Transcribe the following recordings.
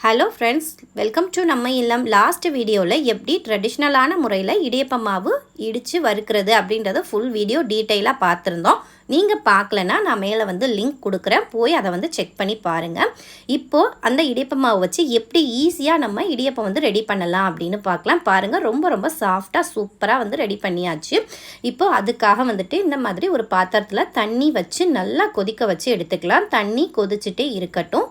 Hello friends, welcome to நம்ம இல்லம். Last வீடியோவில் எப்படி ட்ரெடிஷ்னலான முறையில் இடியப்ப மாவு இடித்து வறுக்கிறது அப்படின்றத ஃபுல் வீடியோ டீட்டெயிலாக பார்த்துருந்தோம். நீங்கள் பார்க்கலன்னா நான் மேலே லிங்க் கொடுக்குறேன், போய் அதை செக் பண்ணி பாருங்கள். இப்போது அந்த இடியப்ப மாவு வச்சு எப்படி ஈஸியாக நம்ம இடியப்பம் ரெடி பண்ணலாம் அப்படின்னு பார்க்கலாம். பாருங்கள், ரொம்ப ரொம்ப சாஃப்டாக சூப்பராக ரெடி பண்ணியாச்சு. இப்போது அதுக்காக இந்த மாதிரி ஒரு பாத்திரத்தில் தண்ணி வச்சு நல்லா கொதிக்க வச்சு எடுத்துக்கலாம். தண்ணி கொதிச்சுட்டே இருக்கட்டும்.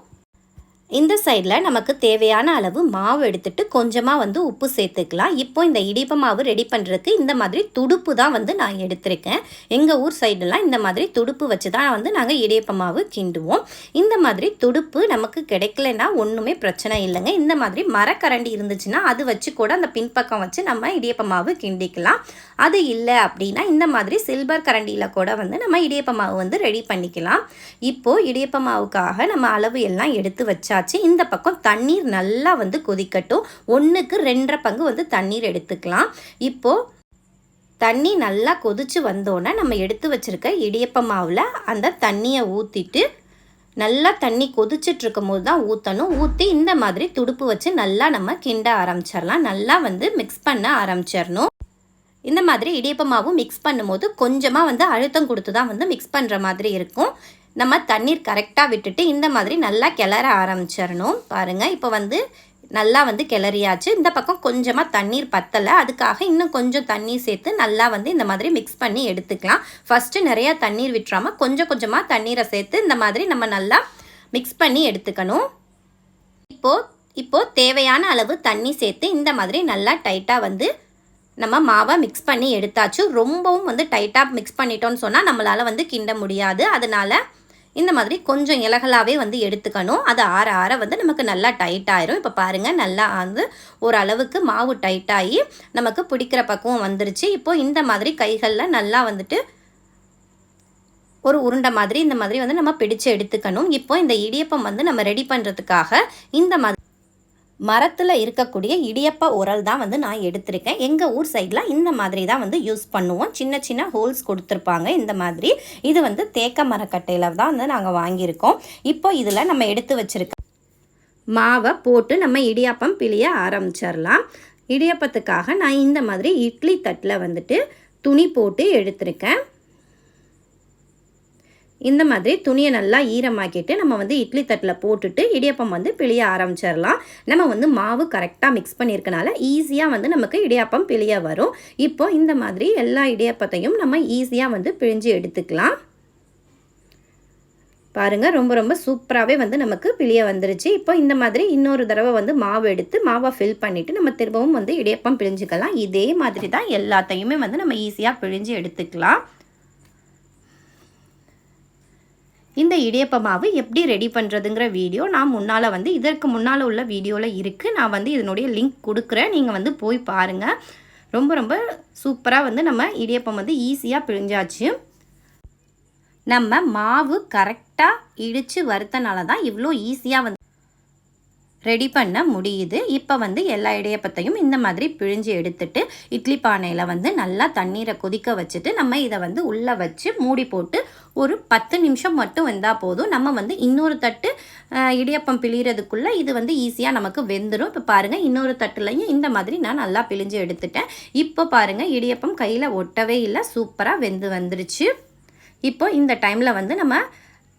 இந்த சைடில் நமக்கு தேவையான அளவு மாவு எடுத்துட்டு கொஞ்சமாக உப்பு சேர்த்துக்கலாம். இப்போ இந்த இடியப்ப மாவு ரெடி பண்ணுறதுக்கு இந்த மாதிரி துடுப்பு தான் நான் எடுத்திருக்கேன். எங்கள் ஊர் சைடெலாம் இந்த மாதிரி துடுப்பு வச்சு தான் நாங்கள் இடியப்ப மாவு கிண்டுவோம். இந்த மாதிரி துடுப்பு நமக்கு கிடைக்கலன்னா ஒன்றுமே பிரச்சனை இல்லைங்க. இந்த மாதிரி மரக்கரண்டி இருந்துச்சுன்னா அது வச்சு கூட அந்த பின்பக்கம் வச்சு நம்ம இடியப்ப மாவு கிண்டிக்கலாம். அது இல்லை அப்படின்னா இந்த மாதிரி சில்வர் கரண்டியில் கூட நம்ம இடியப்ப மாவு ரெடி பண்ணிக்கலாம். இப்போது இடியப்ப மாவுக்காக நம்ம அளவு எல்லாம் எடுத்து வச்சா இந்த பக்கம் தண்ணீர் நல்லா கொதிக்கட்டும். 1க்கு 2.5 பங்கு தண்ணீர் எடுத்துக்கலாம். இப்போது தண்ணி நல்லா கொதிச்சு வந்தோன்னே நம்ம எடுத்து வச்சுருக்க இடியப்ப மாவில் அந்த தண்ணியை ஊற்றிட்டு நல்லா தண்ணி கொதிச்சுட்டு இருக்கும் போது தான் ஊற்றணும். ஊற்றி இந்த மாதிரி துடுப்பு வச்சு நல்லா நம்ம கிண்ட ஆரம்பிச்சிடலாம். நல்லா மிக்ஸ் பண்ண ஆரம்பிச்சிடணும். இந்த மாதிரி இடியப்ப மாவு மிக்ஸ் பண்ணும்போது கொஞ்சமாக அழுத்தம் கொடுத்து தான் மிக்ஸ் பண்ணுற மாதிரி இருக்கும். நம்ம தண்ணீர் கரெக்டாக விட்டுட்டு இந்த மாதிரி நல்லா கிளற ஆரம்பிச்சிடணும். பாருங்கள், இப்போ நல்லா கிளறியாச்சு. இந்த பக்கம் கொஞ்சமாக தண்ணீர் பத்தலை, அதுக்காக இன்னும் கொஞ்சம் தண்ணீர் சேர்த்து நல்லா இந்த மாதிரி மிக்ஸ் பண்ணி எடுத்துக்கலாம். ஃபஸ்ட்டு நிறையா தண்ணீர் விட்டுறாமல் கொஞ்சம் கொஞ்சமாக தண்ணீரை சேர்த்து இந்த மாதிரி நம்ம நல்லா மிக்ஸ் பண்ணி எடுத்துக்கணும். இப்போது தேவையான அளவு தண்ணி சேர்த்து இந்த மாதிரி நல்லா டைட்டாக நம்ம மாவை மிக்ஸ் பண்ணி எடுத்தாச்சு. ரொம்பவும் டைட்டாக மிக்ஸ் பண்ணிட்டோன்னு சொன்னால் நம்மளால் கிண்ட முடியாது. அதனால் இந்த மாதிரி கொஞ்சம் இலகலாகவே எடுத்துக்கணும். அது ஆற ஆற நமக்கு நல்லா டைட் ஆயிரும். இப்போ பாருங்கள், நல்லா ஓரளவுக்கு மாவு டைட்டாகி நமக்கு பிடிக்கிற பக்குவம் வந்துருச்சு. இப்போது இந்த மாதிரி கைகளில் நல்லா ஒரு உருண்டை மாதிரி இந்த மாதிரி நம்ம பிடிச்சு எடுத்துக்கணும். இப்போ இந்த இடியப்பம் நம்ம ரெடி பண்ணுறதுக்காக இந்த மாதிரி மரத்தில் இருக்கக்கூடிய இடியப்ப உரல் தான் நான் எடுத்திருக்கேன். எங்கள் ஊர் சைடில் இந்த மாதிரி தான் யூஸ் பண்ணுவோம். சின்ன சின்ன ஹோல்ஸ் கொடுத்துருப்பாங்க. இந்த மாதிரி இது தேக்க மரக்கட்டையில் தான் நாங்கள் வாங்கியிருக்கோம். இப்போ இதில் நம்ம எடுத்து வச்சுருக்க மாவை போட்டு நம்ம இடியாப்பம் பிழிய ஆரம்பிச்சிடலாம். இடியப்பத்துக்காக நான் இந்த மாதிரி இட்லி தட்டில் துணி போட்டு எடுத்திருக்கேன். இந்த மாதிரி துணியை நல்லா ஈரமாக்கிட்டு நம்ம இட்லி தட்டில் போட்டுட்டு இடியப்பம் பிழிய ஆரம்பிச்சிடலாம். நம்ம மாவு கரெக்டாக மிக்ஸ் பண்ணியிருக்கனால ஈஸியாக நமக்கு இடியப்பம் பிழிய வரும். இப்போது இந்த மாதிரி எல்லா இடியப்பத்தையும் நம்ம ஈஸியாக பிழிஞ்சு எடுத்துக்கலாம். பாருங்கள், ரொம்ப ரொம்ப சூப்பராகவே நமக்கு பிழிய வந்துருச்சு. இப்போ இந்த மாதிரி இன்னொரு தடவை மாவு எடுத்து மாவை ஃபில் பண்ணிவிட்டு நம்ம திரும்பவும் இடியப்பம் பிழிஞ்சிக்கலாம். இதே மாதிரி தான் எல்லாத்தையுமே நம்ம ஈஸியாக பிழிஞ்சு எடுத்துக்கலாம். இந்த இடியப்ப மாவு எப்படி ரெடி பண்ணுறதுங்கிற வீடியோ நான் முன்னால் இதற்கு முன்னால் உள்ள வீடியோவில் இருக்குது. நான் இதனுடைய லிங்க் கொடுக்குறேன், நீங்கள் போய் பாருங்கள். ரொம்ப ரொம்ப சூப்பராக நம்ம இடியப்பம் ஈஸியாக பிழிஞ்சாச்சு. நம்ம மாவு கரெக்டாக இடித்து வறுத்தனால தான் இவ்வளோ ஈஸியாக ரெடி பண்ண முடியுது. இப்போ எல்லா இடியப்பத்தையும் இந்த மாதிரி பிழிஞ்சு எடுத்துட்டு இட்லி பானையில் நல்லா தண்ணீரை கொதிக்க வச்சுட்டு நம்ம இதை உள்ளே வச்சு மூடி போட்டு ஒரு 10 நிமிஷம் மட்டும் வெந்தால் போதும். நம்ம இன்னொரு தட்டு இடியப்பம் பிழிகிறதுக்குள்ளே இது ஈஸியாக நமக்கு வெந்துடும். இப்போ பாருங்கள், இன்னொரு தட்டுலையும் இந்த மாதிரி நான் நல்லா பிழிஞ்சு எடுத்துட்டேன். இப்போ பாருங்கள், இடியப்பம் கையில் ஒட்டவே இல்லை, சூப்பராக வெந்து வந்துருச்சு. இப்போ இந்த டைமில் நம்ம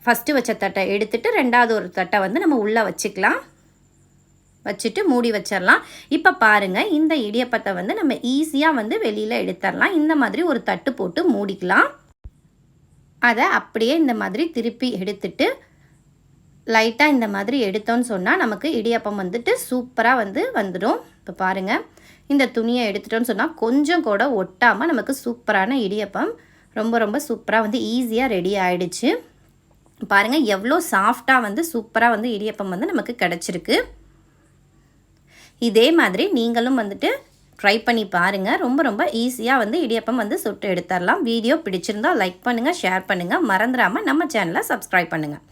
ஃபஸ்ட்டு வச்ச தட்டை எடுத்துட்டு ரெண்டாவது ஒரு தட்டை நம்ம உள்ளே வச்சுக்கலாம். வச்சுட்டு மூடி வச்சிடலாம். இப்போ பாருங்கள், இந்த இடியப்பத்தை நம்ம ஈஸியாக வெளியில் எடுத்துடலாம். இந்த மாதிரி ஒரு தட்டு போட்டு மூடிக்கலாம். அதை அப்படியே இந்த மாதிரி திருப்பி எடுத்துட்டு லைட்டாக இந்த மாதிரி எடுத்தோன்னு சொன்னால் நமக்கு இடியப்பம் சூப்பராக வந்துடும். இப்போ பாருங்கள், இந்த துணியை எடுத்துட்டோன்னு சொன்னால் கொஞ்சம் கூட ஒட்டாமல் நமக்கு சூப்பரான இடியப்பம் ரொம்ப ரொம்ப சூப்பராக ஈஸியாக ரெடி ஆகிடுச்சு. பாருங்கள், எவ்வளோ சாஃப்டாக சூப்பராக இடியப்பம் நமக்கு கிடச்சிருக்கு. இதே மாதிரி நீங்களும் ட்ரை பண்ணி பாருங்கள். ரொம்ப ரொம்ப ஈஸியாக இடியப்பம் சுட்டு எடுத்துடலாம். வீடியோ பிடிச்சிருந்தால் லைக் பண்ணுங்கள், ஷேர் பண்ணுங்கள். மறந்துடாமல் நம்ம சேனலை சப்ஸ்கிரைப் பண்ணுங்கள்.